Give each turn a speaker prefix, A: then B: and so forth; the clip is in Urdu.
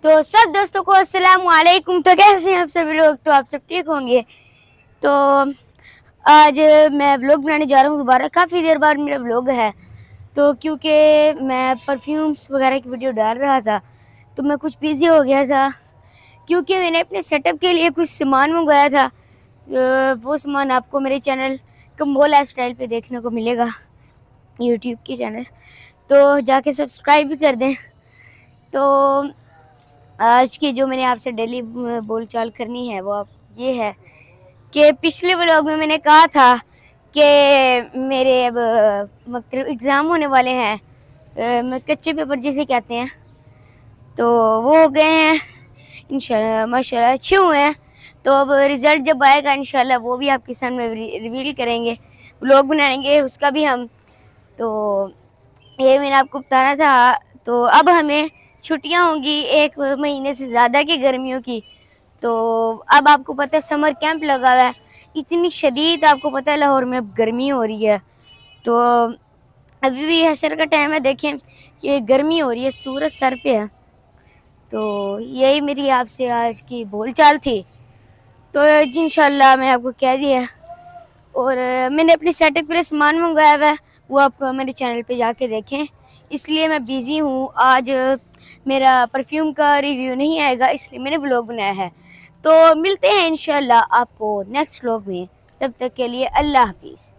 A: تو سب دوستوں کو السلام علیکم. تو کیسے ہیں آپ سبھی لوگ؟ تو آپ سب ٹھیک ہوں گے. تو آج میں ولاگ بنانے جا رہا ہوں دوبارہ. کافی دیر بعد میرا ولاگ ہے. تو کیونکہ میں پرفیومس وغیرہ کی ویڈیو ڈال رہا تھا تو میں کچھ بزی ہو گیا تھا، کیونکہ میں نے اپنے سیٹ اپ کے لیے کچھ سامان منگوایا تھا. وہ سامان آپ کو میرے چینل کمبو لائف اسٹائل پہ دیکھنے کو ملے گا، یوٹیوب کی چینل. تو جا کے سبسکرائب بھی کر دیں. تو آج کی جو میں نے آپ سے ڈیلی بول چال کرنی ہے وہ یہ ہے کہ پچھلے ولاگ میں نے کہا تھا کہ میرے اب ایگزام ہونے والے ہیں، کچے پیپر جسے کہتے ہیں. تو وہ ہو گئے ہیں انشاءاللہ، ماشاءاللہ اچھے ہوئے ہیں. تو اب رزلٹ جب آئے گا انشاءاللہ وہ بھی آپ کے سامنے ریویل کریں گے، ولاگ بنائیں گے اس کا بھی ہم. تو یہ میں نے آپ کو بتانا تھا. تو اب ہمیں چھٹیاں ہوں گی 1 مہینے سے زیادہ کی گرمیوں کی. تو اب آپ کو پتہ ہے سمر کیمپ لگا ہوا ہے. اتنی شدید آپ کو پتہ ہے لاہور میں اب گرمی ہو رہی ہے. تو ابھی بھی حشر کا ٹائم ہے، دیکھیں یہ گرمی ہو رہی ہے، سورج سر پہ ہے. تو یہی میری آپ سے آج کی بول چال تھی. تو جی انشاءاللہ میں آپ کو کہہ دیا. اور میں نے اپنے سیٹ اپ کے لیے سامان منگوایا ہوا ہے، وہ آپ میرے چینل پہ جا کے دیکھیں. اس لیے میں بیزی ہوں آج، میرا پرفیوم کا ریویو نہیں آئے گا، اس لیے میں نے ولاگ بنایا ہے. تو ملتے ہیں انشاءاللہ آپ کو نیکسٹ ولاگ میں. تب تک کے لیے اللہ حافظ.